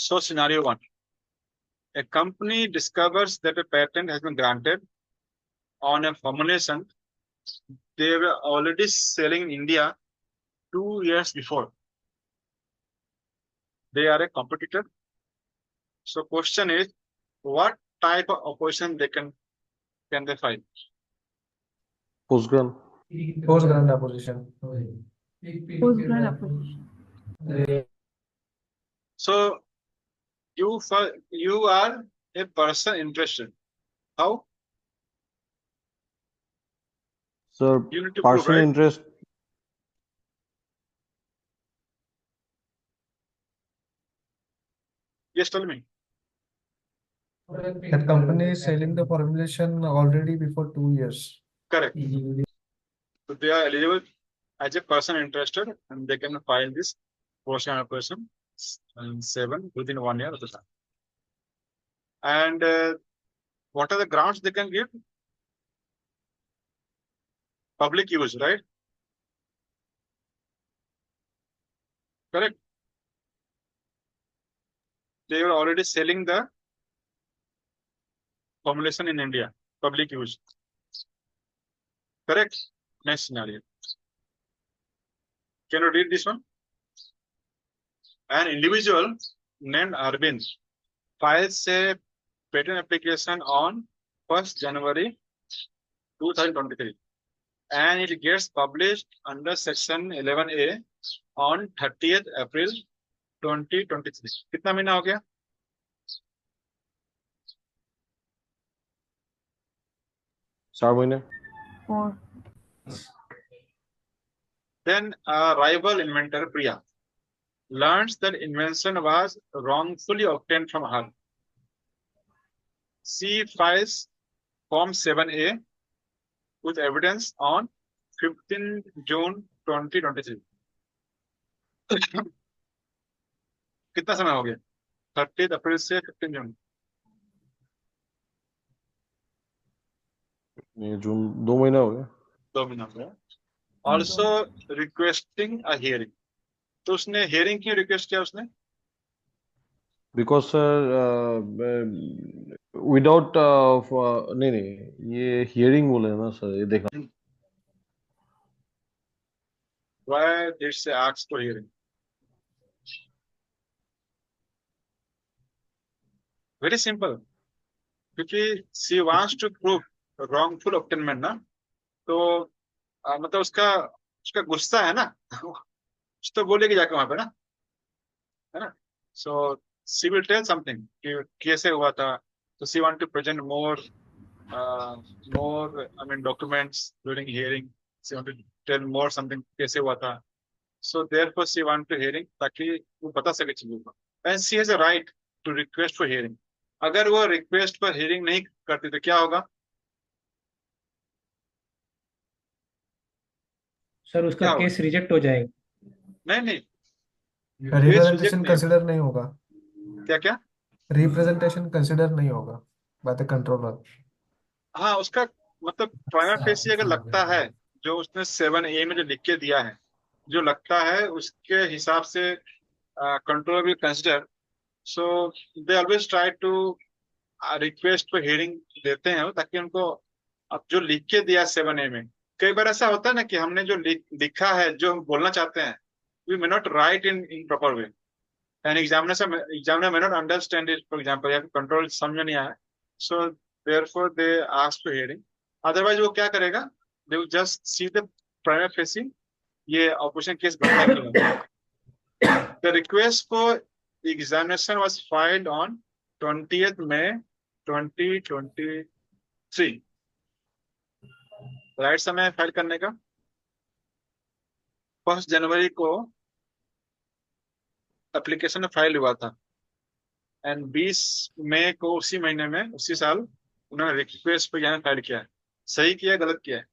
So scenario one, a company discovers that a patent has been granted on a formulation they were already selling in India 2 years before. They are a competitor. So question is, what type of opposition can they file? Postgram. Post-grant opposition. Post-grant opposition. So you are a person interested. How? Sir, You need to prove, partial right? interest. Yes, tell me. That company is selling the formulation already before 2 years. Correct. So they are eligible as a person interested, and they can file this portion of person 7 within 1 year of the time. And what are the grounds they can give? Public use, right? Correct. They were already selling the formulation in India, public use. Correct. Next scenario. Can you read this one? An individual named Arvind files a patent application on 1st January 2023 and it gets published under section 11A on 30th April 2023. कितना महीना हो गया? चार महीने. Or Then a rival inventor, Priya, learns that invention was wrongfully obtained from her. She files Form 7A with evidence on 15 June 2023. कितना समय हो गया? 30 अप्रैल से 15 जून. ये जून 2 महीना हो गया. 2 महीना हो गया. Also requesting a hearing. तो उसने hearing क्यों request किया उसने? Because sir, without नहीं ये hearing बोले ना सर, ये देखना. Why did she ask for hearing? Very simple. क्योंकि she wants to prove wrongful obtainment ना, तो मतलब उसका गुस्सा है ना, कुछ तो बोलेगी जाके वहां पे ना, है ना. So she will tell something कि कैसे हुआ था. So she want to present more documents during hearing. She want to tell more something कैसे हुआ था. So therefore she want to hearing ताकि वो बता सके चीजों को. And she has a right to request for hearing. अगर वो request पर hearing नहीं करती तो क्या होगा? सर उसका केस रिजेक्ट हो जाएगा. नहीं रिप्रेजेंटेशन कंसिडर नहीं होगा. क्या रिप्रेजेंटेशन कंसिडर नहीं होगा बाय द कंट्रोलर. हाँ, उसका मतलब प्राइमा फेसी अगर लगता है जो उसने 7A में जो लिख के दिया है, जो लगता है उसके हिसाब से controller will consider. So they always try to request for hearing देते हैं ताकि उनको अब जो लिख के दिया 7A में. कई बार ऐसा होता है ना कि हमने जो लिखा है, जो हम बोलना चाहते हैं, we may not write in proper way and examiner may not understand it. For example या कंट्रोल समझ नहीं आया, सो therefore they ask for hearing. Otherwise वो क्या करेगा? They will just see the prima facie ये opposition case बनने के. The request for examination was filed on 20th May 2023. Right समय फाइल करने का 1 जनवरी को एप्लीकेशन फाइल हुआ था एंड 20 मई को उसी महीने में उसी साल उन्होंने रिक्वेस्ट पे यहाँ फाइल किया है. सही किया गलत किया है?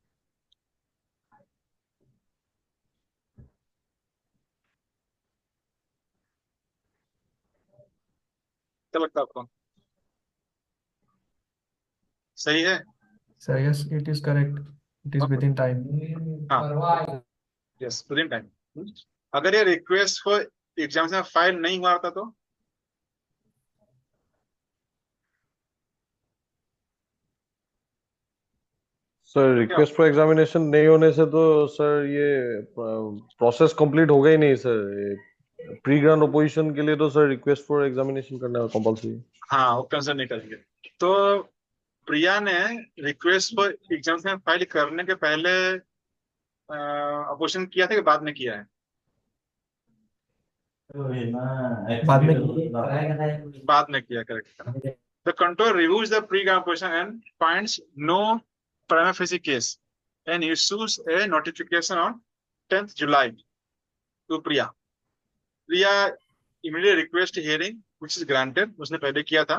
क्या लगता है आपको? सही है? So yes, it is correct. It is within time. हाँ, यस विदिन टाइम. अगर ये रिक्वेस्ट फॉर एग्जामिनेशन फाइल नहीं हुआ होता तो सर रिक्वेस्ट फॉर एग्जामिनेशन नहीं होने से तो सर ये प्रोसेस कंप्लीट होगा ही नहीं सर। प्री ग्रांट अपोजिशन के लिए तो सर रिक्वेस्ट फॉर एग्जामिनेशन करना कंपलसरी। हाँ, वो कंसिडर नहीं करेंगे। तो प्रिया ने रिक्वेस्ट फॉर एग्जामिनेशन फाइल करने के पहले अपोजिशन किया था कि बाद में किया है? बाद में बाद में किया, correct. The control reviews the pre grant opposition and finds no prima facie case and issues a notification on 10th July to Priya. Priya immediately request hearing, which is granted. उसने पहले किया था.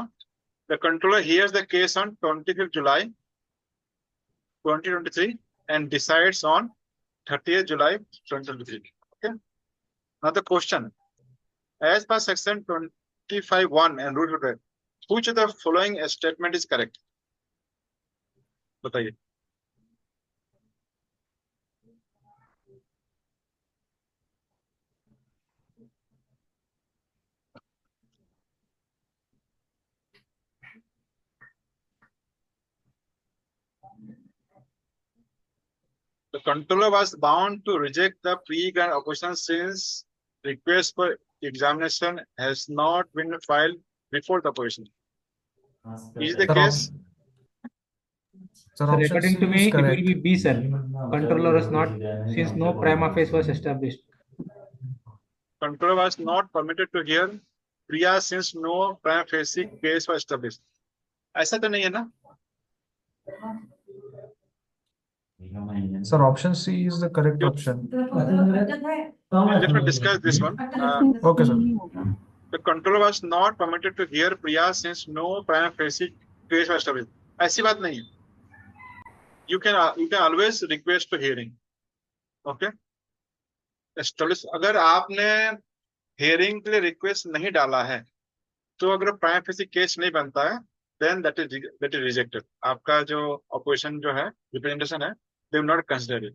The controller hears the case on 25th July 2023 and decides on 30th July 2023. Okay. Now the question: as per section 25(1) and rule 100, which of the following statement is correct? बताइए. The controller was bound to reject the pre-grant opposition since request for examination has not been filed before the opposition. Is the Sir, case? Sir, Sir, option according C to me, is it will correct. be B, sir. Controller was not, since no prima facie was established. Controller was not permitted to hear Priya since no prima facie case was established. ऐसा तो नहीं है ना? Sir, option C is the correct option. Let me discuss this one. Okay, sir. The controller was not permitted to hear Priya since no prima facie case was established. ऐसी बात नहीं है. You can always request to hearing. Okay. Establish. अगर आपने hearing के लिए request नहीं डाला है, तो अगर prima facie case नहीं बनता है, then that is rejected. आपका जो opposition जो है, representation है, they will not consider it.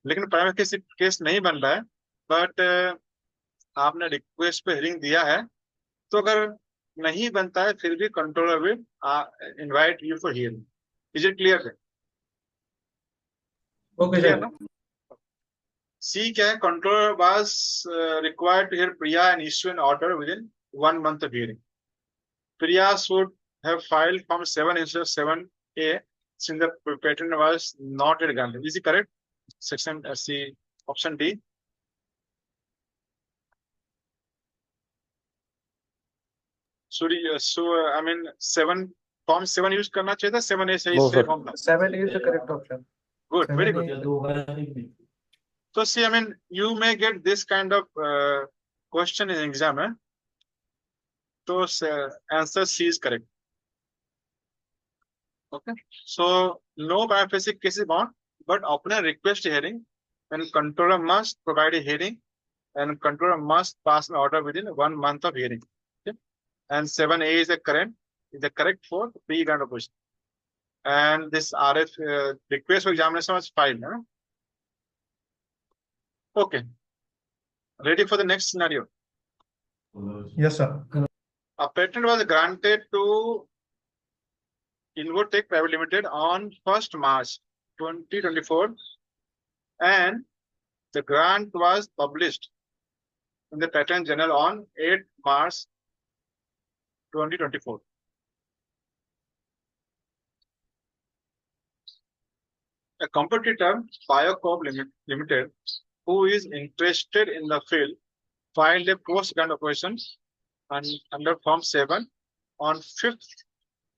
लेकिन prima facie case नहीं बन रहा है, but आपने request पे hearing दिया है, तो अगर नहीं बनता है, फिर भी controller will invite you for hearing. Is it clear? Okay, Clear sir. ना? C क्या है? Controller was required to hear Priya and issue an order within 1 month of hearing. Priya should have filed Form 7 instead of 7A since the patent was not yet granted. Is it correct? Section C, option D. I mean 7 Form 7 use करना चाहिए था. 7A सही No, से sir. form था. 7 is the correct option. Good, very good. 7A. So see, I mean, you may get this kind of question in exam. So answer C is correct. Okay. So no biophysic case is bound, but upon a request hearing, and controller must provide a hearing, and controller must pass an order within 1 month of hearing. Okay. And 7A is the correct for pre-grant opposition. And this RF request for examination was filed. Okay. Ready for the next scenario? Yes, sir. A patent was granted to Invotech Private Limited on 1st March 2024, and the grant was published in the Patent Journal on 8th March 2024. A competitor, Biocorp Limited, who is interested in the field, filed a post-grant opposition under Form 7 on 5th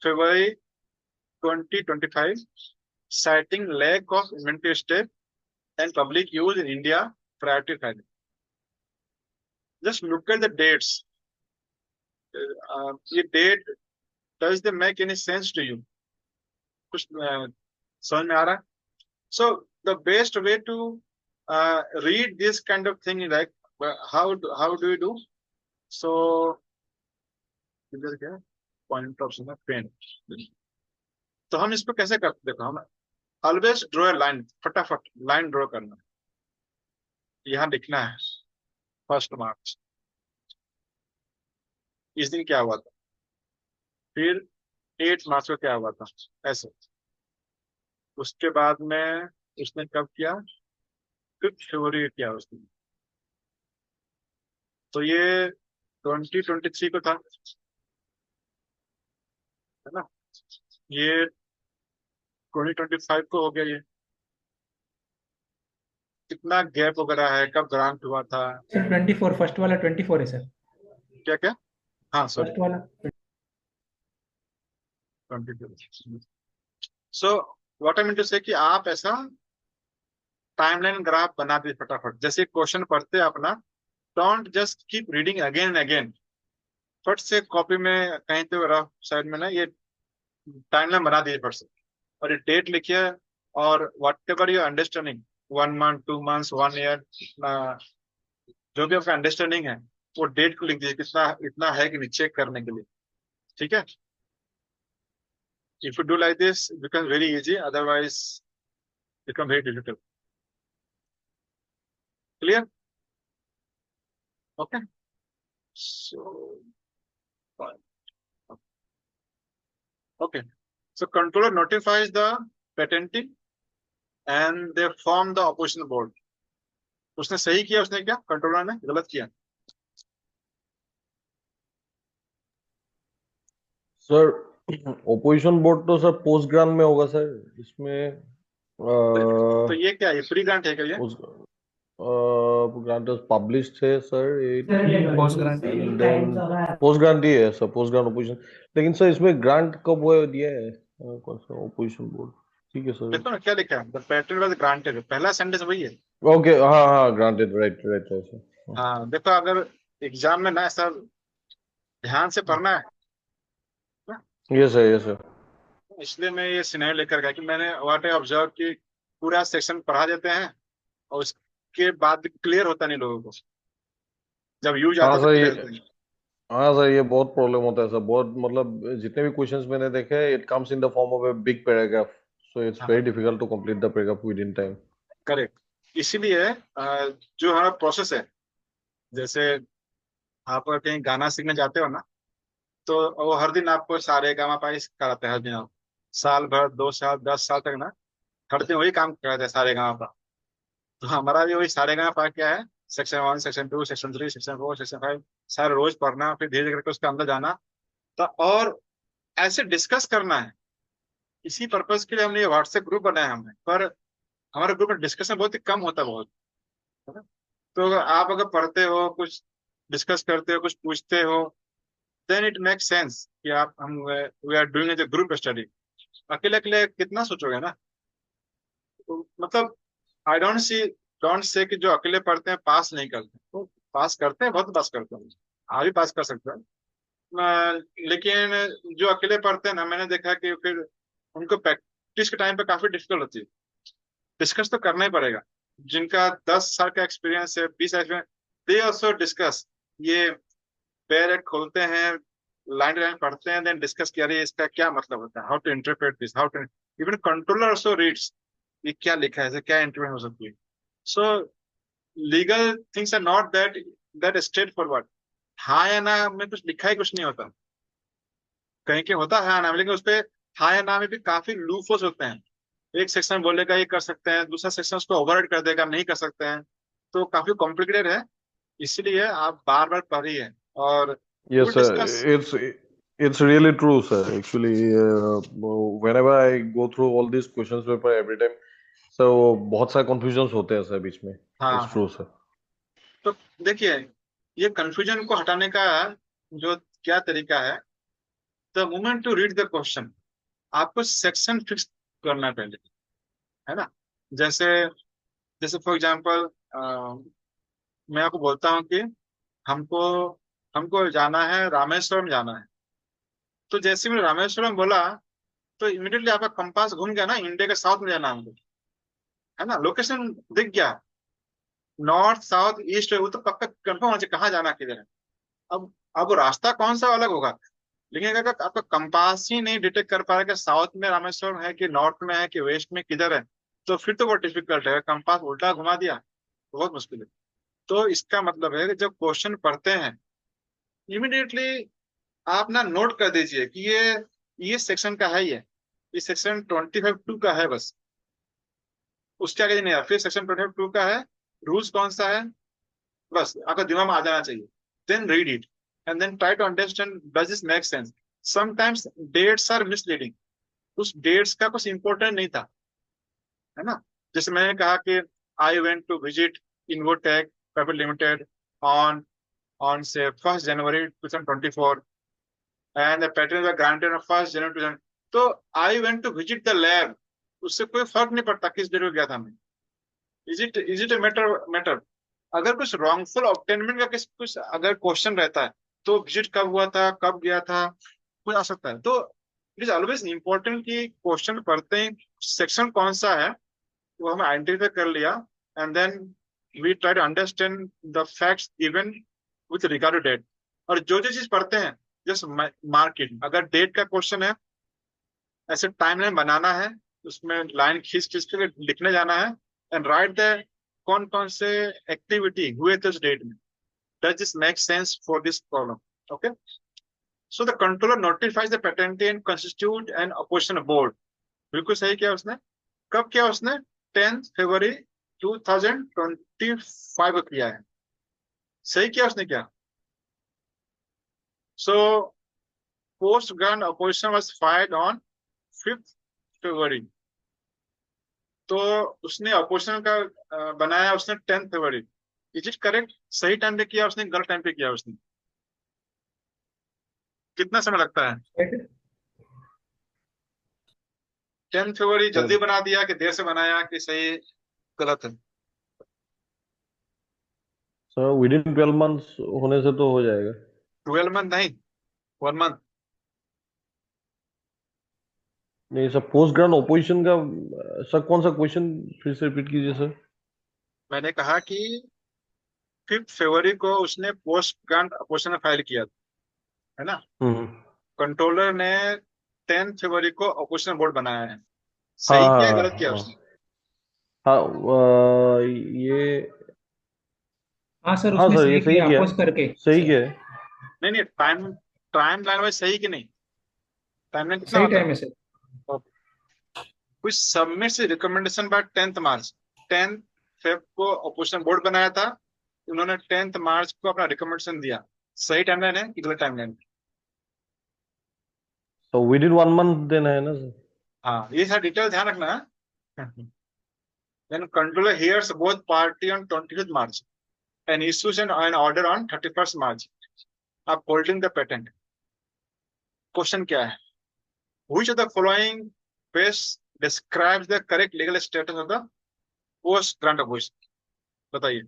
February 2025, citing lack of inventory step and public use in India prior to filing. Just look at the dates. The date, does they make any sense to you? कुछ समझ में आ रहा है? So the best way to read this kind of thing is like how do you do? So इधर क्या point option है pen. तो हम इसको कैसे करते? देखो, हम always draw a line, फटाफट line draw करना. यहाँ लिखना है 1st March. इस दिन क्या हुआ था? फिर 8 मार्च को क्या हुआ था? ऐसे उसके बाद में उसने कब किया, 5 फरवरी किया उसने। तो ये 2023 को था, है ना। ये 2025 को हो गया। ये कितना गैप वगैरह है, कब ग्रांट हुआ था। सर 24 फर्स्ट वाला 24 है सर। क्या क्या, हाँ सॉरी, फर्स्ट वाला 22। So what I mean to say कि आप ऐसा टाइमलाइन ग्राफ बना दे फटाफट, जैसे क्वेश्चन पढ़ते हैं अपना, don't just keep reading again and again. फट से कॉपी में कहीं तो रफ साइड में ना ये टाइमलाइन बना दीजिए फट से, और ये डेट लिखिए, और what ever you understanding, 1 month, 2 months, 1 year, जो भी आपका अंडरस्टैंडिंग है वो डेट को लिख दीजिए, कितना इतना है कि नहीं चेक करने के लिए। ठीक है, if you do like this become very easy, otherwise become very difficult. Clear, okay. So okay, so controller notifies the patentee and they form the opposition board. उसने सही किया, उसने क्या, कंट्रोलर ने गलत किया। सर ओपोजिशन बोर्ड तो sir post grant में होगा सर, इसमें तो ये क्या है, प्री ग्रांट है क्या ये? उस ग्रांट पब्लिश्ड है sir Post grant. And then post grant ही है सर, पोस्ट ग्रांट ओपोजिशन। लेकिन सर इसमें ग्रांट कब हुआ दिया है कौन सा ओपोजिशन बोर्ड? ठीक है सर, देखो ना क्या लिखा है, द पेटेंट वाज ग्रांटेड, पहला सेंटेंस वही है। ओके, हाँ हाँ granted, right right right sir. हाँ देखो, अगर एग्जाम में ना ऐसा ध्यान से पढ़ना है ना, यस सर, यस सर। इसलिए मैं ये सिनेरियो लेकर गया कि मैंने व्हाट आई ऑब्जर्व कि पूरा सेक्शन पढ़ा देते हैं और उसके बाद क्लियर होता नहीं लोगों को, जब यूज आता हाँ है तो सर ये, क्लियर होता नहीं। हाँ सर ये बहुत प्रॉब्लम होता है सर, बहुत मतलब जितने भी क्वेश्चंस मैंने देखे हैं, it comes in the form of a big paragraph, so it's very हाँ difficult to complete the paragraph within time. Correct, इसीलिए जो हमारा प्रोसेस है, जैसे आप अगर कहीं गाना सीखने जाते हो ना, तो वो हर दिन आपको सारे गामा पाई कराते हैं, हर दिन आप साल भर, 2 साल, 10 साल तक ना हर दिन वही काम कराते हैं सारे गामा पा। तो हमारा भी वही सारे गामा पा क्या है, section 1, section 2, section 3, section 4, section 5, सारे रोज पढ़ना, फिर धीरे धीरे करके उसके अंदर जाना। तो और ऐसे डिस्कस करना है, इसी पर्पज के लिए हमने ये व्हाट्सएप ग्रुप बनाया हमने, पर हमारे ग्रुप में डिस्कशन बहुत ही कम होता है, बहुत, है ना। तो आप अगर पढ़ते हो, कुछ डिस्कस करते हो, कुछ पूछते हो, देन इट मेक सेंस कि आप हम we are doing as group study. अकेले अकेले कितना सोचोगे ना। तो मतलब आई डोंट से कि जो अकेले पढ़ते हैं पास नहीं करते, तो पास करते हैं, बहुत पास करते हैं, आप भी पास कर सकते हैं। लेकिन जो अकेले पढ़ते हैं ना, मैंने देखा कि फिर उनको प्रैक्टिस के टाइम पे काफी डिफिकल्ट होती है। डिस्कस तो करना ही पड़ेगा, जिनका 10 साल का एक्सपीरियंस है, 20 साल में, दे ऑल्सो डिस्कस। ये पैर खोलते हैं, लाइन लाइन पढ़ते हैं, देन डिस्कस किया अरे इसका क्या मतलब होता है, how to interpret this, how to, even controller also reads ये क्या लिखा है, इसे क्या इंटरप्रेट हो सकती है। So legal things are not that straightforward. हाँ या ना में कुछ लिखा ही कुछ नहीं होता, कहीं के होता है हाँ ना, लेकिन उस पे हाँ या ना में भी काफी लूफोस होते हैं। एक सेक्शन बोलेगा ये कर सकते हैं, दूसरा सेक्शन उसको ओवरराइड कर देगा नहीं कर सकते हैं। तो काफी कॉम्प्लिकेटेड है, इसलिए आप बार बार पढ़िए और Yes, sir. Discuss. It's really true, sir. Actually, whenever I go through all these questions paper every time, so बहुत सारे confusions होते हैं सर बीच में. हाँ It's हाँ, true, sir. तो देखिए, ये कंफ्यूजन को हटाने का जो क्या तरीका है, the moment to read the question, आपको सेक्शन फिक्स करना है पहले, है ना। जैसे जैसे फॉर एग्जांपल मैं आपको बोलता हूँ कि हमको हमको जाना है, रामेश्वरम जाना है। तो जैसे मैंने रामेश्वरम बोला, तो इमिडिएटली आपका कंपास घूम गया ना, इंडिया के साउथ में जाना है हमको, है ना, लोकेशन दिख गया, नॉर्थ साउथ ईस्ट, वो तो पक्का कंफर्म होना चाहिए कहाँ जाना किधर है। अब रास्ता कौन सा अलग होगा, लेकिन अगर आपका कंपास ही नहीं डिटेक्ट कर पा रहा कि साउथ में रामेश्वरम है कि नॉर्थ में है कि वेस्ट में किधर है, तो फिर तो बहुत डिफिकल्ट है। कंपास उल्टा घुमा दिया तो बहुत मुश्किल है। तो इसका मतलब है कि जब क्वेश्चन पढ़ते हैं, इमिडिएटली आप ना नोट कर दीजिए कि ये सेक्शन का है, ये सेक्शन 25(2) का है बस, उसके आगे नहीं है। फिर सेक्शन 22 का है, रूल्स कौन सा है, बस आपका दिमाग में आ जाना चाहिए। Then read it and then try to understand does this make sense. Sometimes dates are misleading, उस डेट्स का कुछ इंपॉर्टेंट नहीं था, है ना। जैसे मैंने कहा कि I went to visit Invotech private limited on on से 1 January 2024 and the patent were granted on 1 January 2000। तो I went to visit the lab, उससे कोई फर्क नहीं पड़ता किस डेट को गया था मैं। Is it a matter. अगर कुछ रॉन्गफुल ऑब्टेनमेंट का कुछ अगर क्वेश्चन रहता है तो विजिट कब हुआ था, कब गया था, कुछ आ सकता है। तो इट इज ऑलवेज इंपॉर्टेंट कि क्वेश्चन पढ़ते ही सेक्शन कौन सा है वो हमें आइडेंटिफाई कर लिया, and then we try to understand the facts given with regard to date. और जो जो चीज पढ़ते हैं जस्ट मार्केट, अगर डेट का क्वेश्चन है ऐसे टाइमलाइन बनाना है, उसमें लाइन खींच खींच के लिखने जाना है एंड राइट द कौन कौन से एक्टिविटी हुए थे उस डेट में। Does this make sense for this problem? Okay, so the controller notifies the patentee and constitute an opposition board. बिल्कुल सही किया उसने। कब किया उसने? 10 फरवरी 2025 को किया है। सही किया उसने क्या? So post grant opposition was filed on 5 February. तो उसने अपोजिशन का बनाया उसने 10 फरवरी। Is it correct? सही टाइम पे किया उसने, गलत टाइम पे किया उसने? कितना समय लगता है? 10 फरवरी जल्दी बना दिया कि देर से बनाया कि सही गलत है? सर विद इन 12 मंथ्स होने से तो हो जाएगा। 12 मंथ नहीं, 1 मंथ। नहीं सर, पोस्ट ग्रांट ओपोजिशन का सर कौन सा क्वेश्चन फिर से रिपीट कीजिए सर। मैंने कहा कि 5 फरवरी को उसने पोस्ट ग्रांट अपोजिशन फाइल किया था, है ना। हम्म। कंट्रोलर ने 10 फरवरी को अपोजिशन बोर्ड बनाया है। हाँ सही हाँ किया हाँ गलत किया हाँ उसने? हाँ ये हाँ सर, हाँ उसने सर, ये सही सही किया किया, अपोज करके। सही किया है। नहीं नहीं, टाइम टाइम लाइन वाइज सही कि नहीं? टाइमलाइन कितना सही होता टाइम है? है सर। कुछ सबमिट रिकमेंडेशन बाय 10th मार्च। 10th फेब को अपोजिशन बोर्ड बनाया था, उन्होंने 10th मार्च को अपना रिकमेंडेशन दिया। सही टाइमलाइन है कि गलत टाइमलाइन? तो विद इन 1 मंथ देना है ना सर। हाँ, ये सारा डिटेल ध्यान रखना है। Then controller hears both party on 25th March and issues an order on 31st March upholding the patent. Question क्या है? Which of the following best describes the correct legal status of the post grant opposition? बताइए।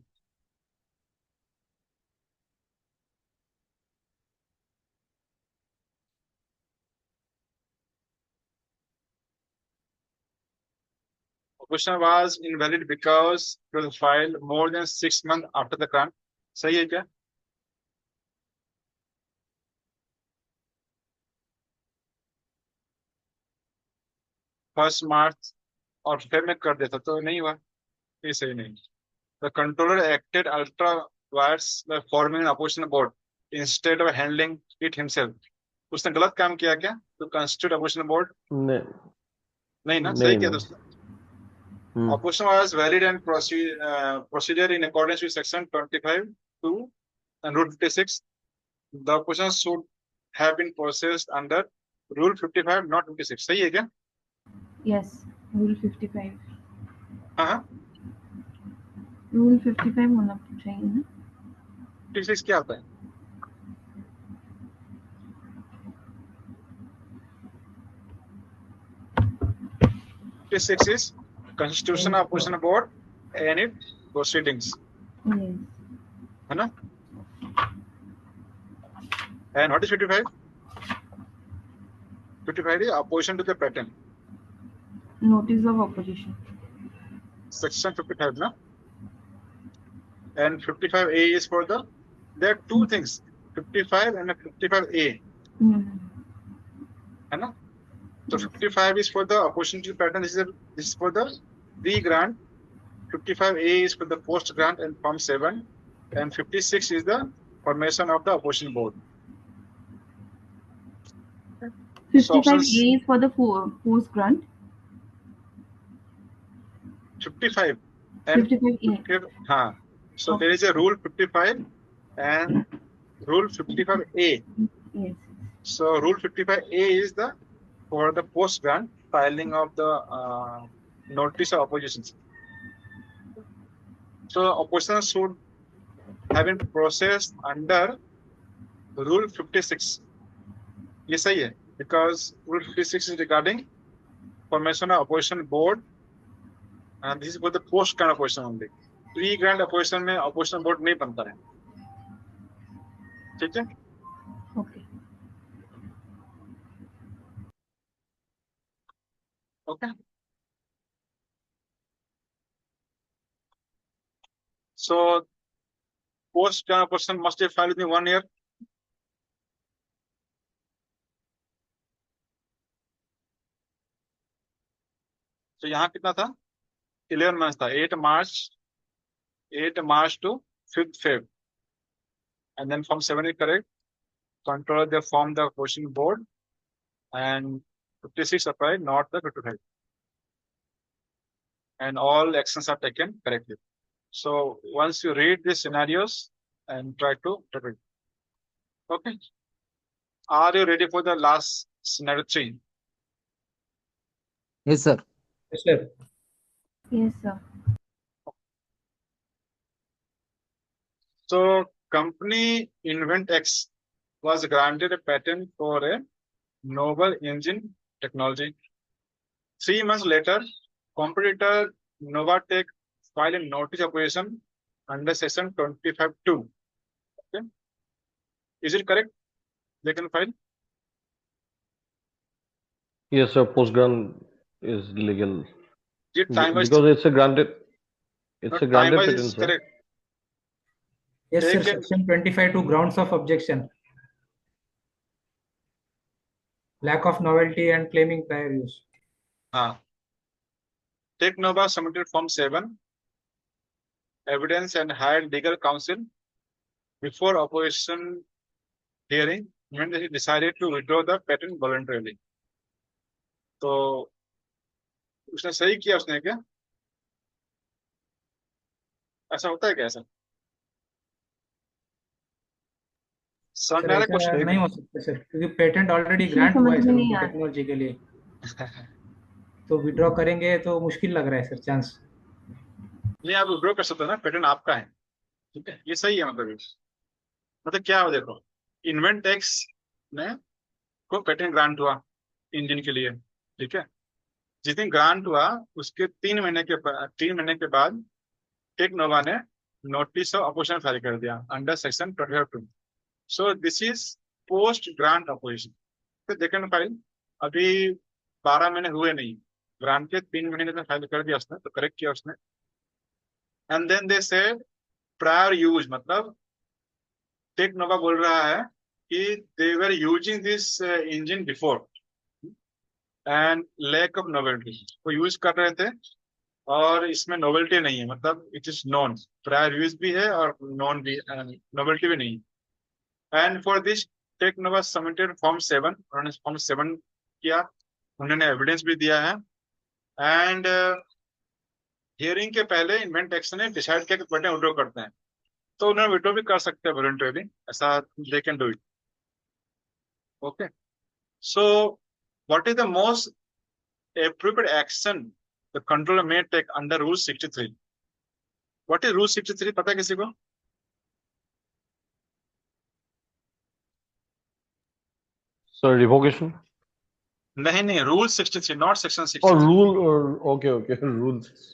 Opposition was invalid because it was filed more than 6 months after the grant. सही है क्या? First March और Feb में कर देता तो नहीं हुआ, ये सही नहीं। The controller acted ultra vires by forming an opposition board instead of handling it himself. उसने गलत काम किया क्या? तो constitute opposition board? नहीं नहीं ना, सही नहीं किया नहीं। दोस्तों। Opposition was valid and procedure in accordance with section 25(2) and rule 56. The opposition should have been processed under rule 55, not 56. सही है क्या? Yes, Rule 55. हाँ हाँ। Rule 55 होना चाहिए ना? 56 क्या होता है? Six is Constitution of Opposition Board and its proceedings, Yes. है ना? And what is 55? 55 is opposition to the patent. Notice of opposition. Section 55, na? And 55A is for the. There are two things, 55 and 55A, है ना? So 55 is for the opposition to the patent. This is for the pre-grant. 55A is for the post-grant and Form 7, and 56 is the formation of the opposition board. 55A is for the post grant. 55 and 55A. हाँ, so there is a rule 55 and rule 55A. Yes. So rule 55A is the for the post grant filing of the notice of opposition. So opposition should have been processed under rule 56. ये सही है because rule 56 is regarding formation of opposition board and this is for the post grant opposition only. Pre grant opposition में opposition board नहीं बनता है. ठीक है? Okay. Okay. So post grant opposition must be filed within 1 year. तो यहाँ कितना था 11 months था 8 March to 5th Feb and then form 7 is correct. Controller they form the opposition board and 56 apply not the 55 and all actions are taken correctly. So once you read these scenarios and try to interpret. Okay, are you ready for the last scenario 3? Yes, sir. Yes, sir. Yes, sir. So company Invent X was granted a patent for a novel engine technology. 3 months later, competitor Novatech filed a notice of opposition under section 25(2). Okay, is it correct? They can file. Yes, sir. Post grant is legal Did time was because it's a granted. It's no, a granted time-wise patent, is sir. correct. Yes, sir. Take it. Section 25(2) grounds of objection. Lack of novelty and claiming prior use. Tech Nova submitted Form 7, evidence and hired legal counsel before opposition hearing when he decided to withdraw the patent voluntarily. तो उसने सही किया उसने क्या? ऐसा होता है क्या ऐसा? समझ में आ रहा है सर ऐसा क्वेश्चन? नहीं हो सकता सर क्योंकि पेटेंट ऑलरेडी मुझे ग्रांट हुआ है समझ सर में नहीं उनको आ रहा। टेक्नोलॉजी के लिए तो विड्रॉ करेंगे तो मुश्किल लग रहा है सर चांस नहीं आप विड्रॉ कर सकते हो ना, पेटेंट आपका है. ठीक है, ये सही है मतलब क्या हो देखो, इन्वेंट एक्स ने को पेटेंट ग्रांट हुआ इंजन के लिए. ठीक है, जिस दिन ग्रांट हुआ उसके 3 महीने के बाद टेक नोवा ने नोटिस ऑफ अपोजिशन फाइल कर दिया under section 25(2). So this is post grant opposition. तो सेकंड फाइल अभी 12 महीने हुए नहीं, ग्रांट के 3 महीने में फाइल कर दिया उसने, तो करेक्ट किया उसने. And then they say prior use मतलब टेक नोवा बोल रहा है कि they were using this engine before and lack of novelty. वो यूज कर रहे थे और इसमें नोवेल्टी नहीं है, मतलब it is known, prior use भी है और नॉन भी, नोवेल्टी भी नहीं. And for this Tech Nova submitted form 7, उन्होंने फॉर्म 7 किया, उन्होंने एविडेंस भी दिया है. एंड हियरिंग के पहले इन्वेंट एक्स ने डिसाइड किया कि पेटेंट विड्रॉ करते हैं, तो उन्होंने विड्रॉ भी कर सकते हैं वॉलंटरली, ऐसा they can do it. Okay, so what is the most appropriate action the controller may take under rule 63? What is rule 63? पता है किसी को? Sir, revocation नहीं, rule 63, not section or 63. rule or okay rules.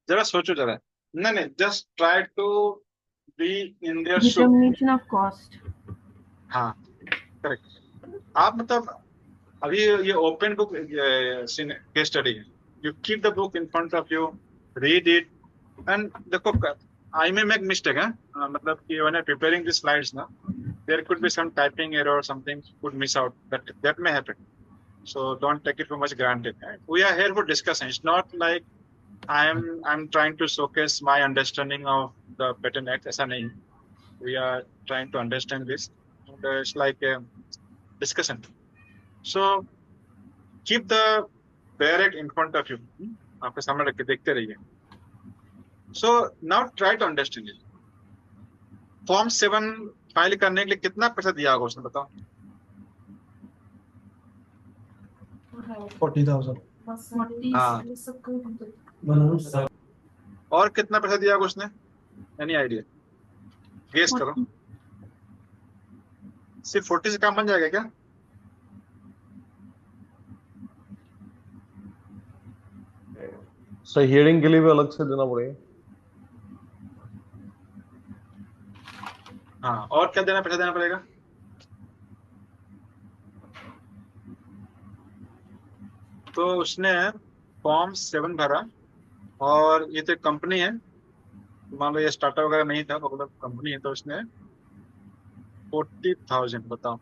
जरा सोचो जरा. नहीं, just try to be in their shoe. Determination of cost. हाँ, करेक्ट. आप मतलब अभी ये ओपन बुक केस स्टडी है, you keep the book in front of you, read it and देखो. आई मे मेक मिस्टेक है, मतलब कि when I preparing this slides ना, there could be some typing error और something could miss out, that may happen. So don't take it too much granted. We are here for discussion. It's not like I'm trying to showcase my understanding of the Patent Act. ऐसा नहीं. We are trying to understand this. And it's like a discussion. So keep the direct in front of you, आपके सामने रख के देखते रहिए। So now try to understand it. Form 7 file करने के लिए कितना पैसा दिया होगा उसने, बताओ। 40,000. 40. हाँ, और कितना पैसा दिया होगा उसने, एनी आइडिया, गेस करो। 40. सिर्फ 40 से काम बन जाएगा क्या? सर हियरिंग के लिए भी अलग से देना पड़ेगा। हाँ, और क्या देना, पैसा देना पड़ेगा? तो उसने फॉर्म 7 भरा, और ये तो कंपनी है, मान लो ये स्टार्टअप वगैरह नहीं था, मतलब कंपनी है, तो उसने 40,000, बताओ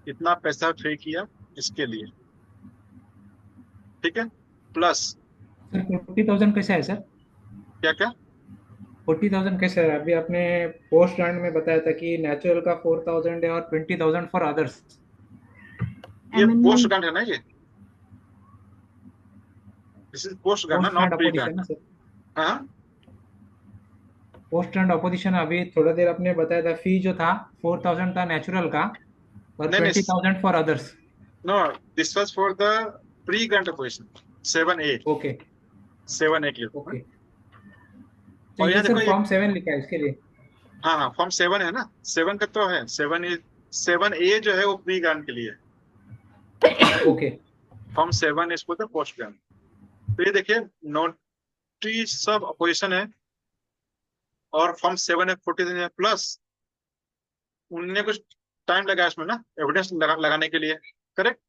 कितना पैसा पे किया इसके लिए, ठीक है। प्लस सर 40,000 कैसे है सर? क्या क्या? 40,000 कैसे है? अभी आपने पोस्ट ग्रांट में बताया था कि नेचुरल का 4,000 है और 20,000 फॉर अदर्स। ये पोस्ट Amendment. ग्रांट है ना, ये दिस इज पोस्ट ग्रांट ना, post grant not pre opposition grant. ना सर? हाँ, पोस्ट ग्रांट अपोजिशन अभी थोड़ा देर आपने बताया था, फी जो था 4,000 था नेचुरल का और नहीं नहीं, 20,000 for others. No, this was for the pre grant position 7A, okay 7A के लिए। ओके। तो और ये यहाँ देखो सर ये, फॉर्म 7 लिखा है इसके लिए। हाँ हाँ, फॉर्म 7 है ना, 7 का तो है, 7A जो है वो प्री ग्रांट के लिए है। ओके फॉर्म 7 इसको तो पोस्ट ग्रांट। तो ये देखिए, नोटिस ऑफ अपोजिशन है, और फॉर्म 7 है, 40 है, प्लस उनने कुछ टाइम लगाया इसमें ना, एविडेंस लगाने के लिए, करेक्ट।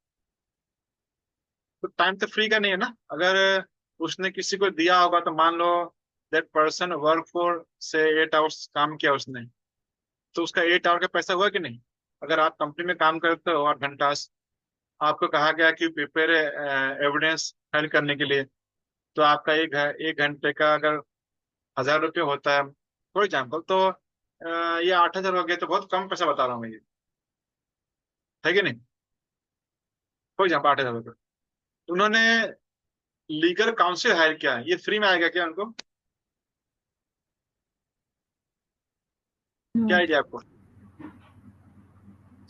तो टाइम तो फ्री का नहीं है ना। अगर उसने किसी को दिया होगा, तो मान लो दैट पर्सन वर्क फॉर से 8 आवर्स काम किया उसने, तो उसका 8 आवर का पैसा हुआ कि नहीं? अगर आप कंपनी में काम करते हो 8 घंटा, आपको कहा गया कि प्रिपेयर एविडेंस फाइल करने के लिए, तो आपका एक घंटे का अगर 1,000 रुपये होता है फॉर एग्जाम्पल, तो ये 8,000 हो गए, तो बहुत कम पैसा बता रहा हूँ मैं, ये है कि नहीं? फॉर एग्जाम्पल 8,000 रुपये, उन्होंने लीगल काउंसिल हायर किया है, ये फ्री में आएगा क्या उनको? क्या No. आइडिया आपको?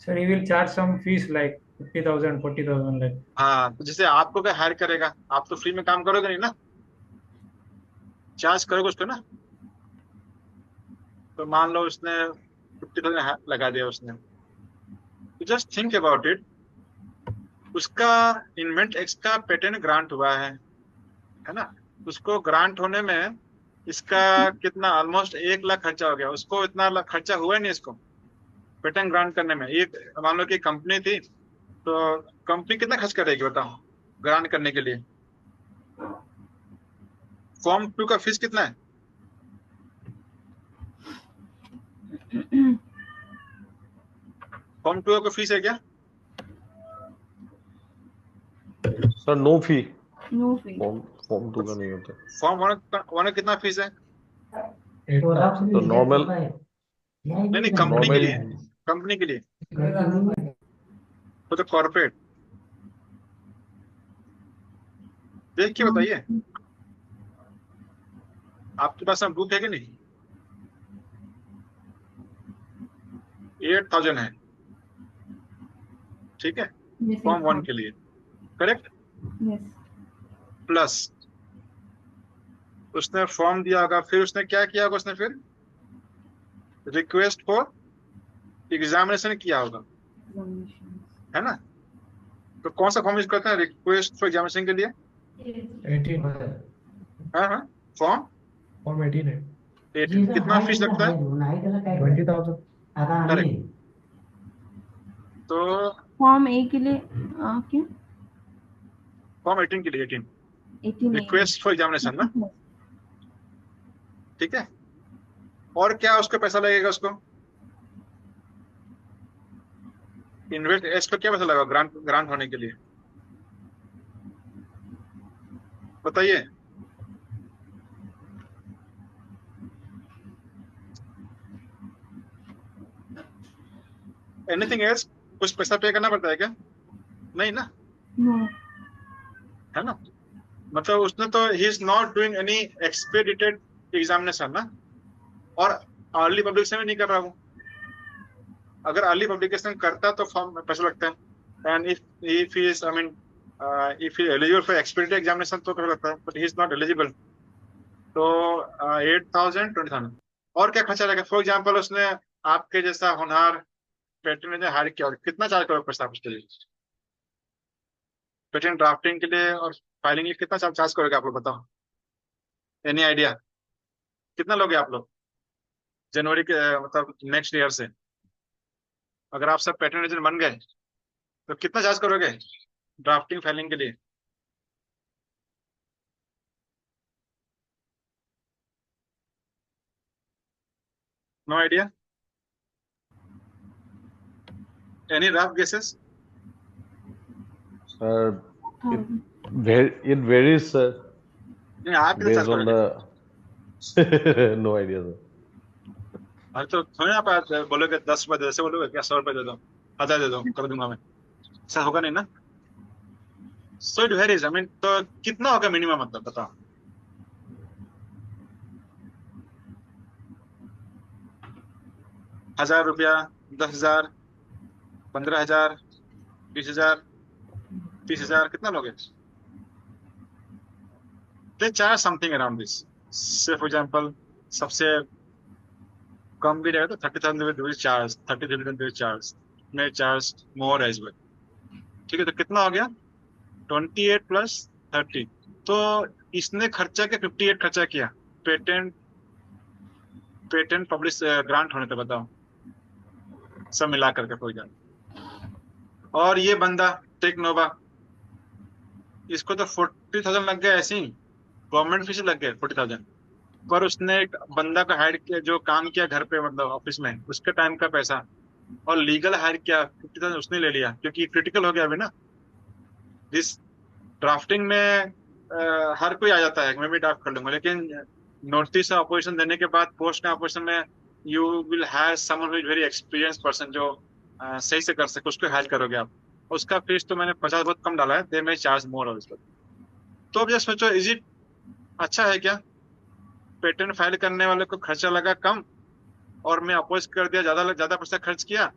Sir he will charge some fees like 50,000 40,000 like. हाँ, तो जैसे आपको क्या हायर करेगा, आप तो फ्री में काम करोगे नहीं ना, चार्ज करोगे उसको ना। तो मान लो उसने 50,000 लगा दिया उसने, तो जस्ट थिंक अबाउट इट, उसका इन्वेंट एक्स का पेटेंट ग्रांट हुआ है ना, उसको ग्रांट होने में इसका कितना, ऑलमोस्ट 1 लाख खर्चा हो गया, उसको इतना खर्चा हुआ ही नहीं इसको पेटेंट ग्रांट करने में। एक मान लो कि कंपनी थी, तो कंपनी कितना खर्च करेगी बताओ ग्रांट करने के लिए? फॉर्म 2 का फीस कितना है? फॉर्म 2 का फीस है क्या? Sir no fee, No fee. Form 2 का नहीं होता। फॉर्म 1 का कितना फीस है? तो नॉर्मल, नहीं नहीं, कंपनी के नॉर्मल लिए, कंपनी के लिए, तो कॉर्पोरेट, देख के बताइए, आपके पास हम बुक है कि नहीं? 8,000 है, ठीक है, Yes. फॉर्म 1 के लिए, करेक्ट। Yes. प्लस उसने फॉर्म दिया होगा, फिर उसने क्या किया होगा, उसने फिर रिक्वेस्ट फॉर एग्जामिनेशन किया होगा, Examinations. है ना। तो कौन सा फॉर्म यूज करते हैं रिक्वेस्ट फॉर एग्जामिनेशन के लिए? 18. हाँ हाँ, फॉर्म Form 18 है. 18। कितना फीस लगता है? 20,000. करेक्ट। तो Form A के लिए क्या? फॉर्म 18 के लिए 18 18A. रिक्वेस्ट फॉर एग्जामिनेशन ना, ठीक है। और क्या उसको पैसा लगेगा, उसको इन्वेस्ट एस पे क्या पैसा लगा ग्रांट ग्रांट होने के लिए, बताइए। एनीथिंग एल्स, कुछ पैसा पे करना पड़ता है क्या? नहीं ना। No. है ना, मतलब उसने तो ही is not doing any expedited examination ना, और अर्ली पब्लिकेशन में नहीं कर रहा वो। अगर अर्ली पब्लिकेशन करता तो फॉर्म में पैसा लगता है, and if he is I mean if he eligible for expedited examination तो पैसा लगता है, but he is not eligible. तो 8,000 20,000। और क्या खर्चा लगेगा? फॉर एग्जाम्पल उसने आपके जैसा होनहार पेटेंट ने हायर किया, और कितना चार्ज करोगे पैसा आप उसके लिए? पेटेंट ड्राफ्टिंग के लिए और फाइलिंग के लिए कितना चार्ज करोगे आप लोग, बताओ, एनी आइडिया? कितना लोगे आप लोग जनवरी के मतलब नेक्स्ट ईयर से, अगर आप सब पेटेंट एजेंट बन गए तो कितना चार्ज करोगे ड्राफ्टिंग फाइलिंग के लिए? No idea, any rough guesses? Sir, thousand. it varies, sir, नहीं, आप कितना चार्ज based on करोगे? the no idea, sir. अरे तो थोड़ी आप बोलोगे 10 रुपए दे दो, ऐसे बोलोगे क्या? 100 रुपए दे दो, 1,000 दे दो, कर दूंगा मैं, ऐसा होगा नहीं ना। So it varies, I mean तो कितना होगा मिनिमम, मतलब बताओ। ₹1,000, 10,000, 15,000, 20,000, 30,000, कितना लोगे? They charge something around this. से फॉर एग्जाम्पल सबसे कम भी रहेगा तो 30,000 चार्ज, 30,000 चार्ज, मे चार्ज मोर एज वेल। ठीक है, तो कितना हो गया? 28 प्लस 30, तो इसने खर्चा क्या? 58 खर्चा किया पेटेंट पेटेंट पब्लिश ग्रांट होने तक, बताओ, सब मिला करके कोई जान। और ये बंदा टेक्नोवा, इसको तो 40,000 लग गया ऐसे ही, गवर्नमेंट फीस लग गए 40,000, पर उसने एक बंदा का हायर किया जो काम किया घर पे, मतलब ऑफिस में, उसके टाइम का पैसा, और लीगल हायर किया 50,000 उसने ले लिया, क्योंकि क्रिटिकल हो गया अभी ना। दिस ड्राफ्टिंग में हर कोई आ जाता है, मैं भी ड्राफ्ट कर लूंगा, लेकिन नोटिस अपोजिशन देने के बाद पोस्ट अपोजिशन में you will have someone who is very experience person, जो सही से कर सके, उसको हायर करोगे आप। उसका फीस तो मैंने 50 बहुत कम डाला है, दे में चार्ज मोर ऑफ इसको। तो अब ये सोचो, इज इट अच्छा है क्या? पेटेंट फाइल करने वाले को खर्चा लगा कम, और मैं अपोज कर दिया, ज्यादा पैसा खर्च किया,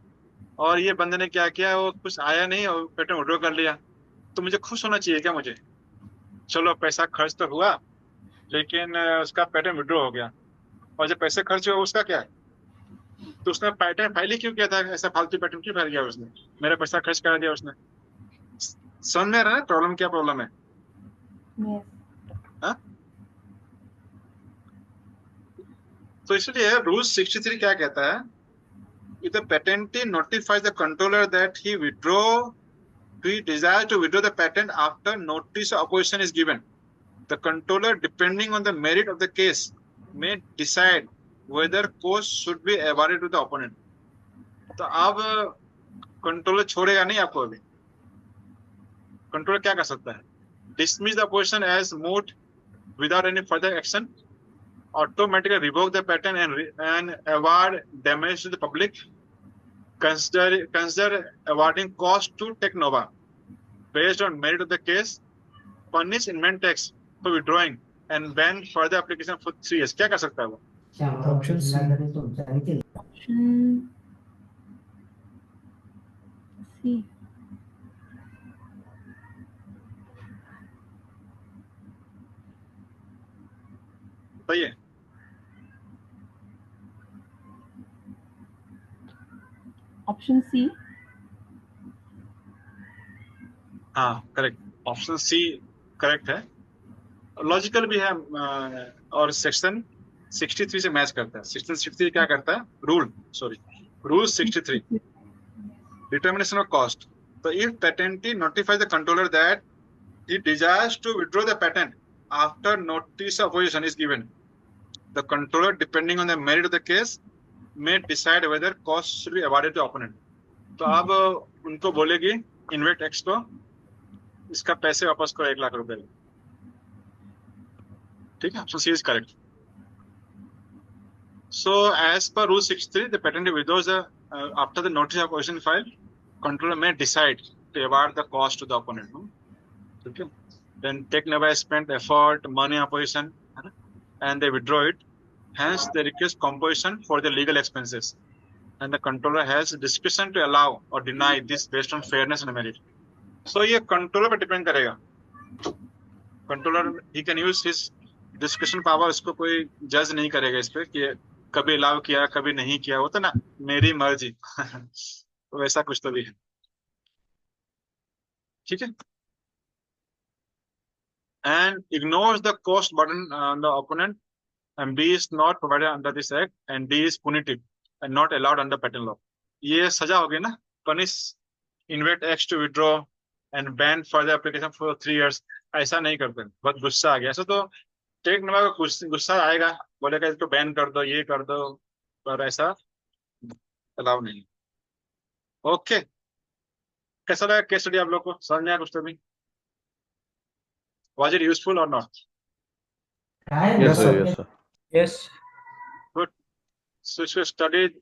और ये बंदे ने क्या किया, वो कुछ आया नहीं और पेटेंट विड्रॉ कर लिया। तो मुझे खुश होना चाहिए क्या? मुझे चलो पैसा खर्च तो हुआ, लेकिन उसका पेटेंट विड्रॉ हो गया, और जब पैसे खर्च हुए उसका क्या है? तो उसने पेटेंट फाइल ही क्यों किया था? ऐसा फालतू पेटेंट क्यों फाइल किया उसने? मेरा पैसा खर्च कर दिया उसने। समझ में आ रहा है प्रॉब्लम क्या प्रॉब्लम है? Yes. हाँ? तो इसलिए रूल 63 क्या कहता है? If the patentee notifies the controller that he desires to withdraw the patent after notice of opposition is given, the controller, depending on the merit of the case, may decide whether cost should be awarded to the opponent. तो अब controller छोड़ेगा नहीं आपको अभी। Controller क्या कर सकता है? Dismiss the opposition as moot without any further action, automatically revoke the patent and award damage to the public. Consider awarding cost to Technova based on merit of the case, punish invent tax for withdrawing, and ban further application for 3 years. क्या कर सकता है वो? Option C. Option C. सही है। Option C. हाँ, correct, option C correct है, logical भी है, और सेक्शन 63 से मैच करता है। सेक्शन 63 क्या करता है? Rule 63, determination of cost. So if patentee notifies the controller that he desires to withdraw the patent after notice of opposition is given, the controller, depending on the merit of the case, may decide whether cost should be awarded to opponent. तो अब उनको बोलेगी InvIT x को, इसका पैसे वापस करो 1,00,000 रुपए। ठीक है, option C is correct. So as per rule 63, the patentee withdraws after the notice of opposition filed, controller may decide to award the cost to the opponent. ठीक है, then Tech Nova spent effort, money, opposition, and they withdraw it. Hence, they request composition for the legal expenses, and the controller has discretion to allow or deny this based on fairness and merit. So ये controller पे depend करेगा. Controller he can use his discretion power. इसको कोई जज नहीं करेगा इस पे कि कभी अलाउ किया कभी नहीं किया. वो तो ना मेरी मर्जी. तो वैसा कुछ तो भी है. ठीक है. And ignores the cost burden on the opponent, and B is not provided under this act, and D is punitive and not allowed under patent law. ये सजा हो गई ना. Punish invade X to withdraw and ban further application for 3 years. ऐसा नहीं करते. बहुत गुस्सा आ गया. ऐसा तो टेक नवा का गुस्सा आएगा, बोलेगा इसको बैन कर दो, ये कर दो, पर ऐसा अलाउ नहीं. ओके. कैसा लगा केस स्टडी आप लोग को? समझ में आया कुछ तो भी? Was it useful or not? Yes, Yes, sir. sir. Yes, sir. Yes. Good. So you studied